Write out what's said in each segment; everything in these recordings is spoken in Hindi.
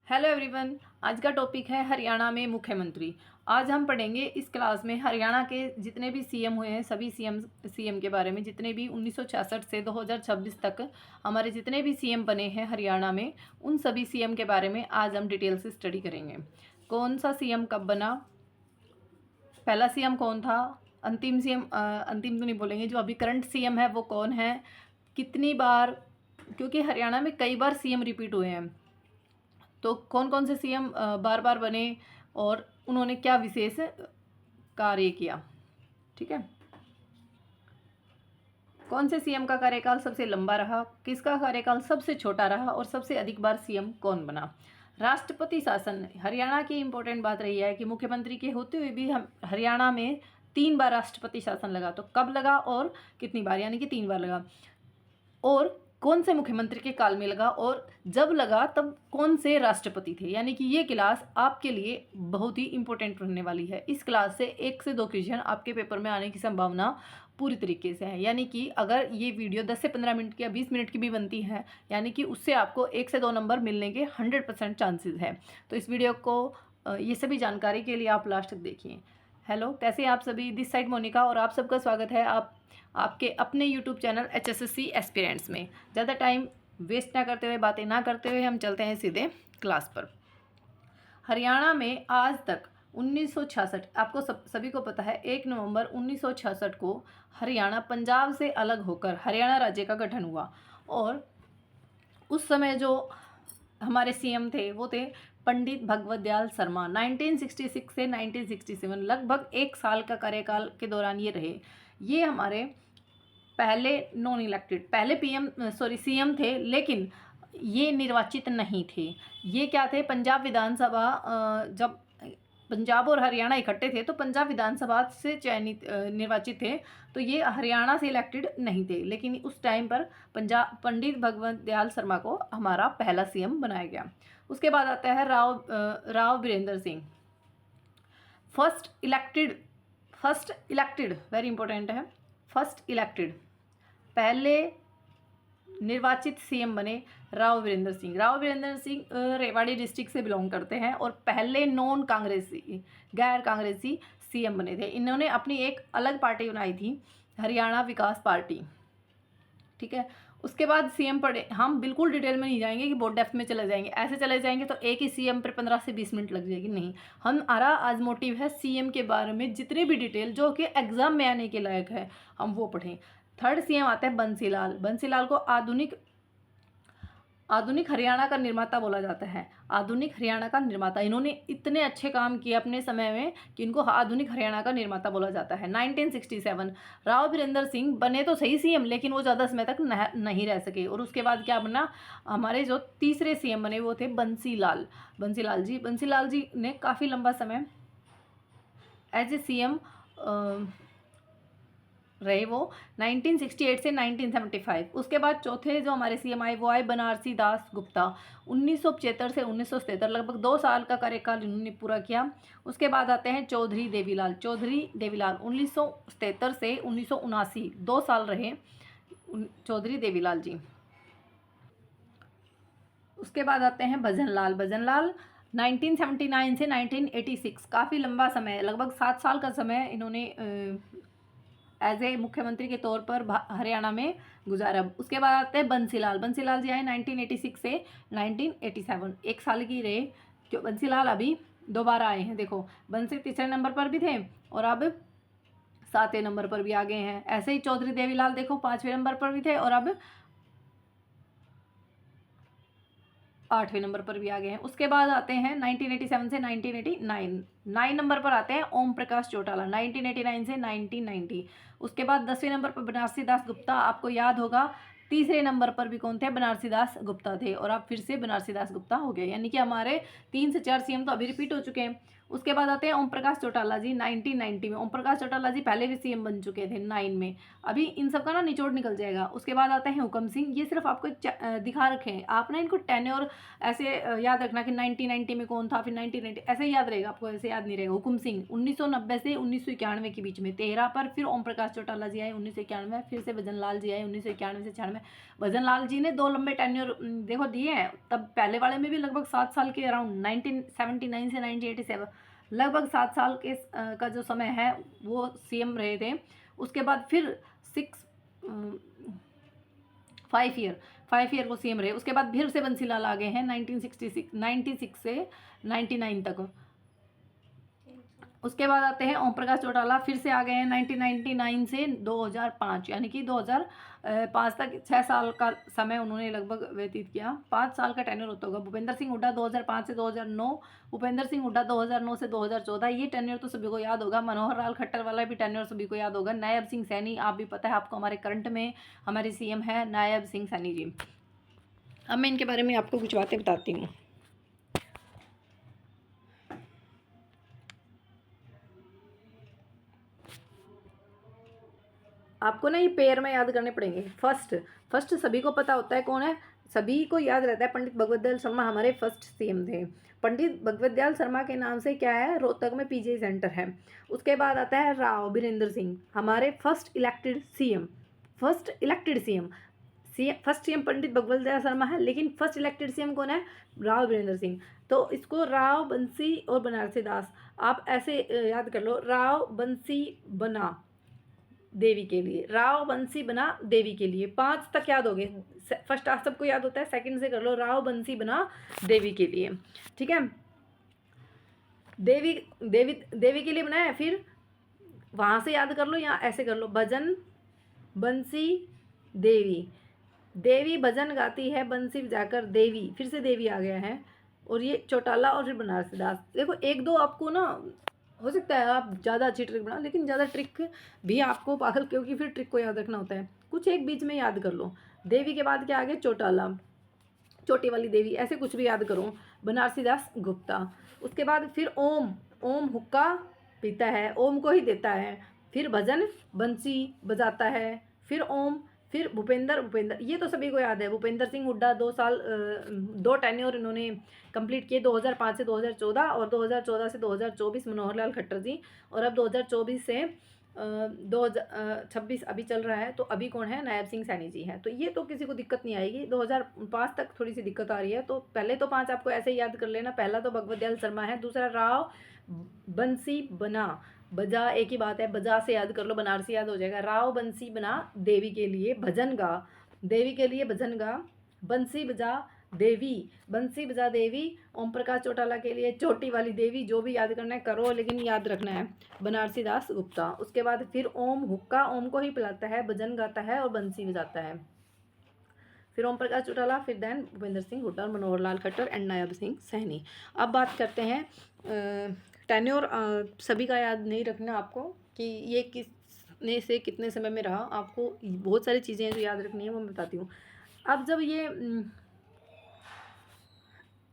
Hello everyone. आज का टॉपिक है हरियाणा में मुख्यमंत्री। आज हम पढ़ेंगे इस क्लास में हरियाणा के जितने भी सीएम हुए हैं सभी सीएम के बारे में, जितने भी 1966 से 2026 तक हमारे जितने भी सीएम बने हैं हरियाणा में, उन सभी सीएम के बारे में आज हम डिटेल से स्टडी करेंगे। कौन सा सीएम कब बना, पहला सीएम कौन था, अंतिम सीएम, अंतिम तो नहीं बोलेंगे, जो अभी करंट सीएम है वो कौन है, कितनी बार, क्योंकि हरियाणा में कई बार सीएम रिपीट हुए हैं, तो कौन कौन से सीएम बार बार बने और उन्होंने क्या विशेष कार्य किया। ठीक है, कौन से सीएम का कार्यकाल सबसे लंबा रहा, किसका कार्यकाल सबसे छोटा रहा और सबसे अधिक बार सीएम कौन बना। राष्ट्रपति शासन, हरियाणा की इंपॉर्टेंट बात रही है कि मुख्यमंत्री के होते हुए भी हम हरियाणा में 3 बार राष्ट्रपति शासन लगा। तो कब लगा और कितनी बार, यानी कि 3 बार लगा, और कौन से मुख्यमंत्री के काल में लगा, और जब लगा तब कौन से राष्ट्रपति थे। यानी कि ये क्लास आपके लिए बहुत ही इंपॉर्टेंट रहने वाली है। इस क्लास से 1 से 2 क्वेश्चन आपके पेपर में आने की संभावना पूरी तरीके से है। यानी कि अगर ये वीडियो 10 से 15 मिनट की या 20 मिनट की भी बनती है, यानी कि उससे आपको 1 से 2 नंबर मिलने के 100% चांसेस है। तो इस वीडियो को ये सभी जानकारी के लिए आप लास्ट तक देखिए। हेलो, कैसे हैं आप सभी। दिस साइड मोनिका, और आप सबका स्वागत है आपके अपने यूट्यूब चैनल HSSC एस्पिरेंट्स में। ज़्यादा टाइम वेस्ट ना करते हुए, बातें ना करते हुए हम चलते हैं सीधे क्लास पर। हरियाणा में आज तक 1966, आपको सभी को पता है, 1 नवंबर 1966 को हरियाणा पंजाब से अलग होकर हरियाणा राज्य का गठन हुआ। और उस समय जो हमारे सीएम थे वो थे पंडित भगवत दयाल शर्मा। 1966 से 1967 लगभग 1 साल का कार्यकाल के दौरान ये रहे। ये हमारे पहले नॉन इलेक्टेड, पहले सीएम थे, लेकिन ये निर्वाचित नहीं थे। ये क्या थे, पंजाब विधानसभा, जब पंजाब और हरियाणा इकट्ठे थे तो पंजाब विधानसभा से चयनित निर्वाचित थे, तो ये हरियाणा से इलेक्टेड नहीं थे। लेकिन उस टाइम पर पंडित भगवत दयाल शर्मा को हमारा पहला सीएम बनाया गया। उसके बाद आता है Rao Virendra Singh, first elected, very important है, फर्स्ट इलेक्टेड, पहले निर्वाचित सीएम बने राव वीरेंद्र सिंह। राव वीरेंद्र सिंह रेवाड़ी डिस्ट्रिक्ट से बिलोंग करते हैं और पहले नॉन कांग्रेसी, गैर कांग्रेसी सीएम बने थे। इन्होंने अपनी एक अलग पार्टी बनाई थी, हरियाणा विकास पार्टी। ठीक है, उसके बाद सीएम पढ़े, हम बिल्कुल डिटेल में नहीं जाएंगे कि बहुत डेप्थ में चले जाएंगे, ऐसे चले जाएंगे तो एक ही सीएम पर 15 से 20 मिनट लग जाएगी। नहीं, हमारा आज मोटिव है सीएम के बारे में जितने भी डिटेल जो कि एग्जाम में आने के लायक है हम वो पढ़ें। थर्ड सीएम आता है बंसीलाल। बंसीलाल को आधुनिक हरियाणा का निर्माता बोला जाता है। आधुनिक हरियाणा का निर्माता, इन्होंने इतने अच्छे काम किए अपने समय में कि इनको आधुनिक हरियाणा का निर्माता बोला जाता है। 1967 राव वीरेंद्र सिंह बने तो सही सीएम, लेकिन वो ज़्यादा समय तक नहीं रह सके। और उसके बाद क्या बना, हमारे जो तीसरे सीएम बने वो थे बंसीलाल जी। बंसीलाल जी ने काफ़ी लंबा समय एज ए सीएम रहे, वो 1968 से 1975। उसके बाद चौथे जो हमारे सीएम आए वो आए बनारसी दास गुप्ता। 1975 से 1977, लगभग 2 साल का कार्यकाल इन्होंने पूरा किया। उसके बाद आते हैं चौधरी देवीलाल। 1977 से 1979, 2 साल रहे चौधरी देवीलाल जी। उसके बाद आते हैं भजनलाल। 1979 से 1986, काफ़ी लंबा समय, लगभग 7 साल का समय इन्होंने एज ए मुख्यमंत्री के तौर पर हरियाणा में गुजारा। उसके बाद आते हैं बंसीलाल जी आए 1986 से 1987, 1 साल की रहे। क्यों बंसीलाल अभी दोबारा आए हैं, देखो बंसी तीसरे नंबर पर भी थे और अब 7वें नंबर पर भी आ गए हैं। ऐसे ही चौधरी देवीलाल देखो 5वें नंबर पर भी थे और अब 8वें नंबर पर भी आ गए हैं। उसके बाद आते हैं 1987 से 1989, 9 नंबर पर आते हैं ओम प्रकाश चौटाला, 1989 से 1990। उसके बाद 10वें नंबर पर बनारसी दास गुप्ता, आपको याद होगा। तीसरे नंबर पर भी कौन थे, बनारसी दास गुप्ता थे, और अब फिर से बनारसी दास गुप्ता हो गए। यानी कि हमारे 3 से 4 सीएम तो अभी रिपीट हो चुके हैं। उसके बाद आते हैं ओम प्रकाश चौटाला जी 1990 में। ओम प्रकाश चौटाला जी पहले भी सीएम बन चुके थे 9 में। अभी इन सब का ना निचोड़ निकल जाएगा। उसके बाद आते हैं हुकम सिंह। ये सिर्फ आपको दिखा रखे हैं, आप ना इनको टेन्योर ऐसे याद रखना कि 1990 में कौन था, फिर 1990 ऐसे याद रहेगा आपको, ऐसे याद नहीं रहेगा। हुकम सिंह 1990 से 1991 के बीच में 13 पर, फिर ओम प्रकाश चौटाला जी आए 1991, फिर से भजन लाल जी आए 1991 से 96। भजन लाल जी ने 2 लंबे टेन्योर देखो दिए हैं। तब पहले वाले में भी लगभग 7 साल के अराउंड 1979 से 1987 लगभग 7 साल के का जो समय है वो सीएम रहे थे। उसके बाद फिर 5 ईयर वो सीएम रहे। उसके बाद फिर से बंसीलाल आ गए हैं 96 से 99 तक। उसके बाद आते हैं ओम प्रकाश चौटाला, फिर से आ गए हैं 1999 से 2005, यानी कि 2005 तक 6 साल का समय उन्होंने लगभग व्यतीत किया। 5 साल का टेन्योर होता होगा। भूपेंद्र सिंह हुड्डा 2005 से 2009, भूपेंद्र सिंह हुड्डा 2009 से 2014, ये टेन्योर तो सभी को याद होगा। मनोहर लाल खट्टर वाला भी टेन्योर सभी को याद होगा। नायब सिंह सैनी, आप भी पता है आपको, हमारे करंट में हमारे सीएम है नायब सिंह सैनी जी। अब मैं इनके बारे में आपको कुछ बातें बताती हूँ। आपको ना ये पेयर में याद करने पड़ेंगे। फर्स्ट सभी को पता होता है कौन है, सभी को याद रहता है, पंडित भगवत दयाल शर्मा हमारे फर्स्ट सीएम थे। पंडित भगवत दयाल शर्मा के नाम से क्या है, रोहतक में पीजीआई सेंटर है। उसके बाद आता है राव बीरेंद्र सिंह, हमारे first elected CM. First CM Pandit Bhagwat Dayal Sharma है, लेकिन फर्स्ट इलेक्टेड सीएम कौन है, राव बीरेंद्र सिंह। तो इसको राव, बंसी और बनारसी दास आप ऐसे याद कर लो, राव बंसी बना देवी के लिए, राव बंसी बना देवी के लिए। 5 तक याद हो गए। फर्स्ट आप सबको याद होता है, सेकंड से कर लो, राव बंसी बना देवी के लिए। ठीक है, देवी के लिए बनाया। फिर वहाँ से याद कर लो या ऐसे कर लो, भजन बंसी देवी, देवी भजन गाती है बंसी बजाकर देवी, फिर से देवी आ गया है। और ये चौटाला और फिर बनारसी दास। देखो 1-2 आपको ना हो सकता है आप ज़्यादा अच्छी ट्रिक बनाओ, लेकिन ज़्यादा ट्रिक भी आपको पागल, क्योंकि फिर ट्रिक को याद रखना होता है। कुछ एक बीच में याद कर लो। देवी के बाद क्या आ गया, चौटाला, छोटी वाली देवी, ऐसे कुछ भी याद करो। बनारसी दास गुप्ता। उसके बाद फिर ओम हुक्का पीता है, ओम को ही देता है। फिर भजन बंसी बजाता है। फिर ओम, फिर भूपेंद्र, ये तो सभी को याद है। भूपेंद्र सिंह हुड्डा 2 टेन्योर इन्होंने कंप्लीट किए, 2005 से 2014 और 2014 से 2024 मनोहर लाल खट्टर जी। और अब 2024 से 2026 अभी चल रहा है। तो अभी कौन है, नायब सिंह सैनी जी हैं। तो ये तो किसी को दिक्कत नहीं आएगी। 2005 तक थोड़ी सी दिक्कत आ रही है, तो पहले तो 5 आपको ऐसे ही याद कर लेना। पहला तो भगवत दयाल शर्मा है, दूसरा राव बंसी बना, बजा एक ही बात है, बजा से याद कर लो, बनारसी याद हो जाएगा। राव बंसी बना देवी के लिए भजन गा, देवी के लिए भजन गा, बंसी बजा देवी, बंसी बजा देवी। ओम प्रकाश चौटाला के लिए छोटी वाली देवी, जो भी याद करना है करो, लेकिन याद रखना है बनारसी दास गुप्ता। उसके बाद फिर ओम हुक्का, ओम को ही पिलाता है, भजन गाता है और बंसी बजाता है। फिर ओम प्रकाश चौटाला, फिर देन भूपेंद्र सिंह हुड्डा, मनोहर लाल खट्टर एंड नायब सिंह सैनी। अब बात करते हैं टेन्योर। सभी का याद नहीं रखना आपको कि ये किसने से कितने समय में रहा, आपको बहुत सारी चीज़ें जो याद रखनी है वो मैं बताती हूँ। अब जब ये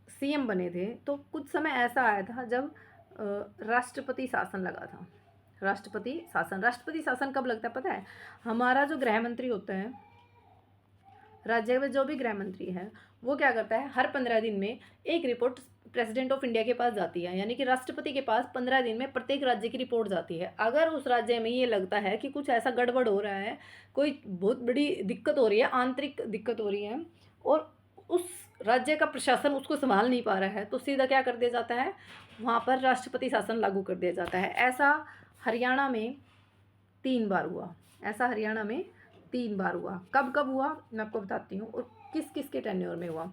सीएम बने थे तो कुछ समय ऐसा आया था जब राष्ट्रपति शासन लगा था। राष्ट्रपति शासन कब लगता है पता है, हमारा जो गृह मंत्री होता है, राज्य में जो भी गृह मंत्री है, वो क्या करता है, हर 15 दिन में एक रिपोर्ट प्रेसिडेंट ऑफ इंडिया के पास जाती है, यानी कि राष्ट्रपति के पास 15 दिन में प्रत्येक राज्य की रिपोर्ट जाती है। अगर उस राज्य में ये लगता है कि कुछ ऐसा गड़बड़ हो रहा है, कोई बहुत बड़ी दिक्कत हो रही है, आंतरिक दिक्कत हो रही है, और उस राज्य का प्रशासन उसको संभाल नहीं पा रहा है, तो सीधा क्या कर दिया जाता है, वहाँ पर राष्ट्रपति शासन लागू कर दिया जाता है। ऐसा हरियाणा में 3 बार हुआ। कब कब हुआ मैं आपको बताती हूँ, और किस किस के टेन्योर में हुआ।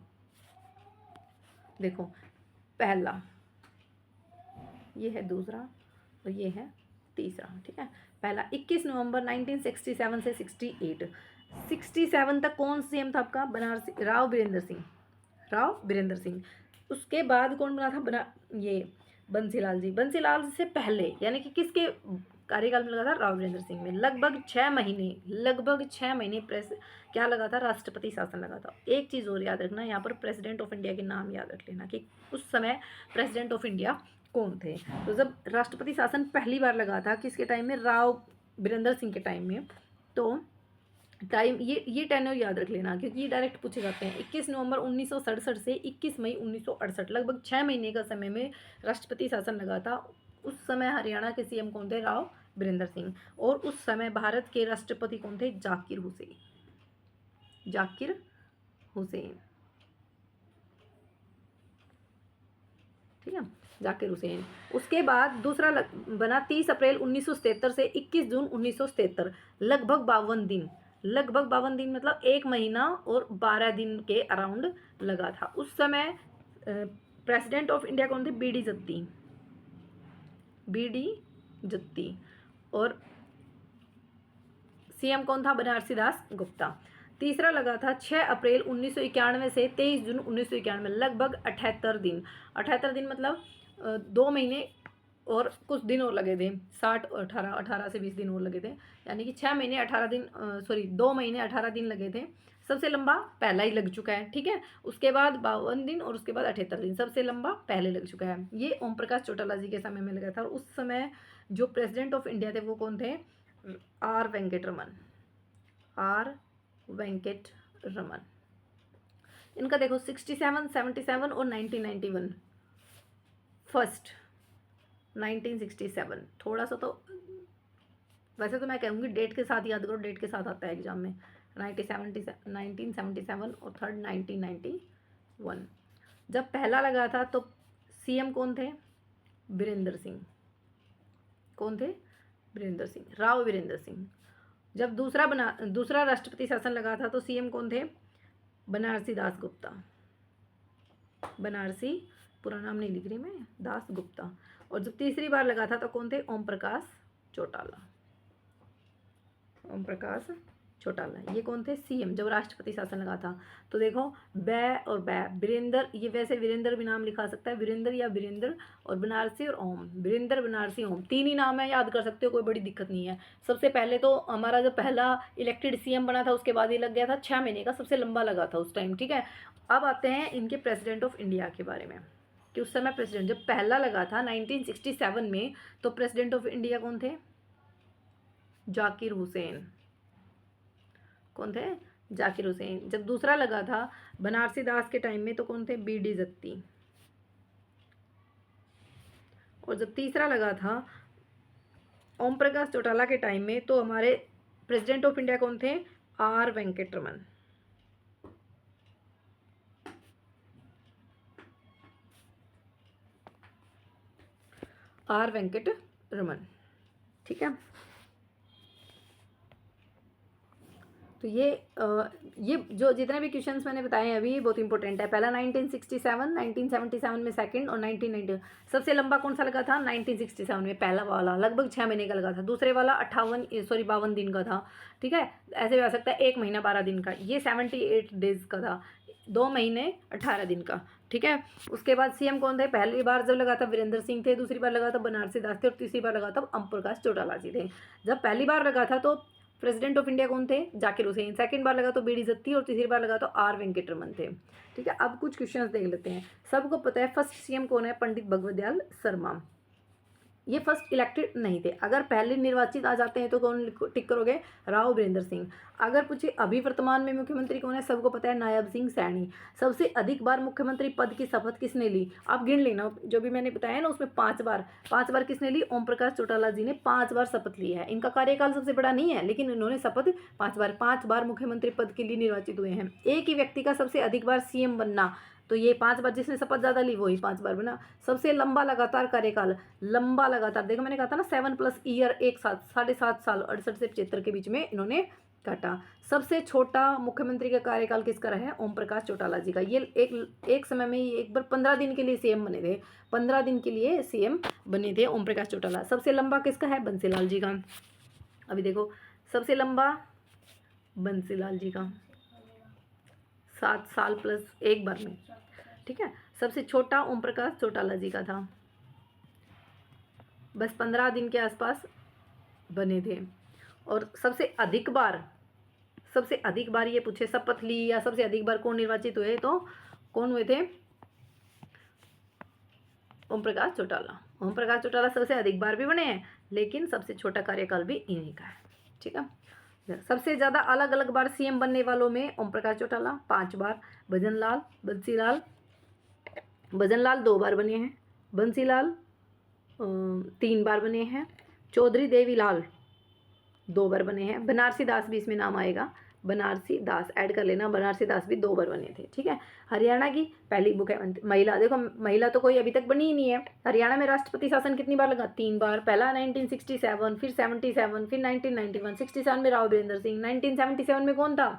देखो, पहला ये है, दूसरा और ये है तीसरा। ठीक है, पहला 21 नवंबर 1967 से 67 तक कौन सीएम था आपका, बनारसी राव बीरेंद्र सिंह। उसके बाद कौन बना था, ये बंसीलाल जी। बंसीलाल से पहले, यानी कि किसके कार्यकाल में लगा था राव वीरेंद्र सिंह में लगभग 6 महीने क्या लगा था, राष्ट्रपति शासन लगा था। एक चीज़ और याद रखना, यहाँ पर प्रेसिडेंट ऑफ इंडिया के नाम याद रख लेना कि उस समय प्रेसिडेंट ऑफ इंडिया कौन थे। तो जब राष्ट्रपति शासन पहली बार लगा था किसके टाइम में, राव वीरेंद्र सिंह के टाइम में। तो टाइम ये टेन्योर याद रख लेना क्योंकि ये डायरेक्ट पूछे जाते हैं। 21 नवंबर 1967 से 21 मई 1968, लगभग 6 महीने का समय में राष्ट्रपति शासन लगा था। उस समय हरियाणा के सीएम कौन थे, राव वीरेंद्र सिंह। और उस समय भारत के राष्ट्रपति कौन थे, जाकिर हुसैन। ठीक है, जाकिर हुसैन। उसके बाद दूसरा बना 30 अप्रैल 1977 से 21 जून 1977, लगभग 52 दिन मतलब 1 महीना और 12 दिन के अराउंड लगा था। उस समय प्रेसिडेंट ऑफ इंडिया कौन थे, बी डी जत्ती। और सीएम कौन था, बनारसी दास गुप्ता। तीसरा लगा था 6 अप्रैल 1991 से 23 जून 1991, लगभग 78 दिन मतलब 2 महीने और कुछ दिन और लगे थे, 18 से 20 दिन और लगे थे, यानी कि 6 महीने 18 दिन 2 महीने 18 दिन लगे थे। सबसे लंबा पहला ही लग चुका है, ठीक है। उसके बाद 52 दिन और उसके बाद 78 दिन, सबसे लंबा पहले लग चुका है। ये ओम प्रकाश चौटाला जी के समय में लगा था। और उस समय जो प्रेसिडेंट ऑफ इंडिया थे वो कौन थे, आर वेंकट रमन। इनका देखो 67, 77 और 1991। फर्स्ट 1967 थोड़ा सा तो, वैसे तो मैं कहूँगी डेट के साथ याद करो, डेट के साथ आता है एग्जाम में। 1977 और थर्ड 1991। जब पहला लगा था तो सीएम कौन थे, वीरेंद्र सिंह। राव वीरेंद्र सिंह। जब दूसरा राष्ट्रपति शासन लगा था तो सीएम कौन थे, बनारसी दास गुप्ता। बनारसी पूरा नाम नहीं लिख रही मैं, दास गुप्ता। और जब तीसरी बार लगा था तो कौन थे, ओम प्रकाश चौटाला। ये कौन थे, सीएम जब राष्ट्रपति शासन लगा था। तो देखो वीरेंद्र, ये वैसे वीरेंद्र भी नाम लिखा सकता है, वीरेंद्र और बनारसी और ओम, वीरेंद्र बनारसी ओम, 3 ही नाम है, याद कर सकते हो, कोई बड़ी दिक्कत नहीं है। सबसे पहले तो हमारा जो पहला इलेक्टेड सीएम बना था उसके बाद ये लग गया था 6 महीने का, सबसे लंबा लगा था उस टाइम, ठीक है। अब आते हैं इनके प्रेसिडेंट ऑफ इंडिया के बारे में कि उस समय प्रेसिडेंट जब पहला लगा था 1967 में तो प्रेसिडेंट ऑफ इंडिया कौन थे, जाकिर हुसैन। जब दूसरा लगा था बनारसी दास के टाइम में तो कौन थे, बी.डी. जत्ती। और जब तीसरा लगा था ओम प्रकाश चौटाला के टाइम में तो हमारे प्रेसिडेंट ऑफ इंडिया कौन थे, आर वेंकट रमन, ठीक है। तो ये जो जितने भी क्वेश्चंस मैंने बताए हैं अभी बहुत इंपॉर्टेंट है। पहला 1967, 1977 में सेकंड, और 1990 सबसे लंबा कौन सा लगा था, 1967 में पहला वाला लगभग 6 महीने का लगा था। दूसरे वाला 52 दिन का था, ठीक है। ऐसे भी आ सकता है 1 महीना 12 दिन का। ये 78 डेज का था, 2 महीने 18 दिन का, ठीक है। उसके बाद सीएम कौन थे, पहली बार जब लगा था वीरेंद्र सिंह थे, दूसरी बार लगा था बनारसी दास थे, और तीसरी बार लगा था ओम प्रकाश चौटाला जी थे। जब पहली बार लगा था तो प्रेसिडेंट ऑफ इंडिया कौन थे, जाकिर हुसैन। सेकंड बार लगा तो बी.डी. जत्ती, और तीसरी बार लगा तो आर वेंकट रमन थे, ठीक है। अब कुछ क्वेश्चंस देख लेते हैं। सबको पता है फर्स्ट सीएम कौन है, पंडित भगवत दयाल शर्मा। ये फर्स्ट इलेक्टेड नहीं थे। अगर पहले निर्वाचित आ जाते हैं तो कौन टिक करोगे, राव वीरेंद्र सिंह। अगर पूछे अभी वर्तमान में मुख्यमंत्री कौन है, सबको पता है नायब सिंह सैनी। सबसे अधिक बार मुख्यमंत्री पद की शपथ किसने ली, आप गिन लेना, जो भी मैंने बताया ना उसमें 5 बार किसने ली, ओम प्रकाश चौटाला जी ने 5 बार शपथ ली है। इनका कार्यकाल सबसे बड़ा नहीं है लेकिन इन्होंने शपथ 5 बार मुख्यमंत्री पद के लिए निर्वाचित हुए हैं। एक ही व्यक्ति का सबसे अधिक बार सीएम बनना, तो ये 5 बार, जिसने शपथ ज़्यादा ली वही 5 बार बना। सबसे लंबा लगातार कार्यकाल, देखो मैंने कहा था ना 7+ ईयर, एक साथ 7.5 साल, 68 से 75 के बीच में इन्होंने काटा। सबसे छोटा मुख्यमंत्री का कार्यकाल किसका रहा है, ओम प्रकाश चौटाला जी का। ये एक समय में ये एक बार 15 दिन के लिए सीएम बने थे, 15 दिन के लिए सीएम बने थे ओम प्रकाश चौटाला। सबसे लंबा किसका है, बंसीलाल जी का। अभी देखो सबसे लंबा बंसीलाल जी का, 7 साल प्लस एक बार में, ठीक है। सबसे छोटा ओम प्रकाश चौटाला जी का था, बस 15 दिन के आसपास बने थे। और सबसे अधिक बार ये पूछे शपथ ली या सबसे अधिक बार कौन निर्वाचित हुए, तो कौन हुए थे? ओम प्रकाश चौटाला सबसे अधिक बार भी बने हैं, लेकिन सबसे छोटा कार्यकाल भी इन्हीं का है। ठीक है। सबसे ज़्यादा अलग अलग बार सीएम बनने वालों में ओम प्रकाश चौटाला 5 बार, भजनलाल 2 बार बने हैं, बंसीलाल 3 बार बने हैं, चौधरी देवीलाल 2 बार बने हैं, बनारसी दास भी इसमें नाम आएगा, बनारसी दास ऐड कर लेना, बनारसी दास भी 2 बार बने थे। ठीक है। हरियाणा की पहली मुख्यमंत्री महिला, देखो महिला तो कोई अभी तक बनी ही नहीं है। हरियाणा में राष्ट्रपति शासन कितनी बार लगा? 3 बार। पहला 1967, फिर 77, फिर 1991। 67 में राव वीरेंद्र सिंह, 1977 में कौन था?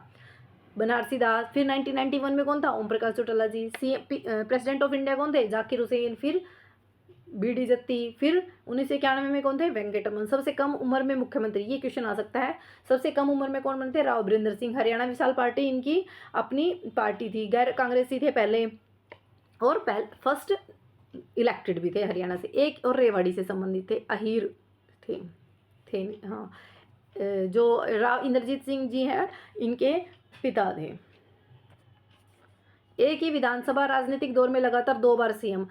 बनारसी दास। फिर 1991 में कौन था? ओम प्रकाश चौटाला जी। प्रेसिडेंट ऑफ इंडिया कौन थे? जाकिर हुसैन। फिर बीडी जत्ती। फिर 1991 में कौन थे? वेंकटरमन। सबसे कम उम्र में मुख्यमंत्री, ये क्वेश्चन आ सकता है। सबसे कम उम्र में कौन बने थे? राव वीरेंद्र सिंह। हरियाणा विशाल पार्टी इनकी अपनी पार्टी थी, गैर कांग्रेसी थे पहले, और फर्स्ट इलेक्टेड भी थे हरियाणा से। एक और रेवाड़ी से संबंधित थे, अहीर थे हाँ। जो राव इंद्रजीत सिंह जी हैं, इनके पिता थे। एक ही विधानसभा राजनीतिक दौर में लगातार 2 बार सीएम,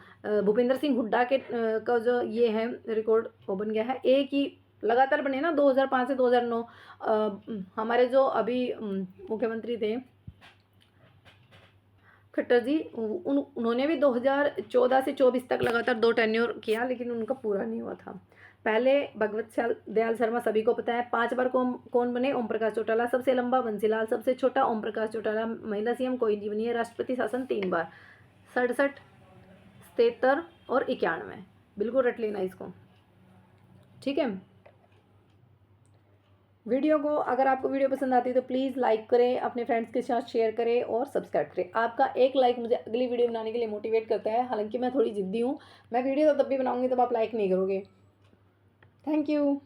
भूपेंद्र सिंह हुड्डा के का जो ये है रिकॉर्ड वो बन गया है। एक ही लगातार बने ना, 2005 से 2009। हमारे जो अभी मुख्यमंत्री थे खट्टर जी, उन्होंने भी 2014 से 24 तक लगातार 2 टेन्योर किया, लेकिन उनका पूरा नहीं हुआ था। पहले भगवत दयाल शर्मा सभी को पता है। 5 बार कौन बने? ओम प्रकाश चौटाला। सबसे लंबा बंसीलाल, सबसे छोटा ओम प्रकाश चौटाला। महिला सीएम कोई नहीं बनी है। राष्ट्रपति शासन 3 बार, 67, 77 और 91। बिल्कुल रट लेना इसको। ठीक है। वीडियो को, अगर आपको वीडियो पसंद आती है तो प्लीज़ लाइक करें, अपने फ्रेंड्स के साथ शेयर करें और सब्सक्राइब करें। आपका एक लाइक मुझे अगली वीडियो बनाने के लिए मोटिवेट करता है। हालांकि मैं थोड़ी जिद्दी हूँ, मैं वीडियो तो तब भी बनाऊंगी तब आप लाइक नहीं करोगे। Thank you.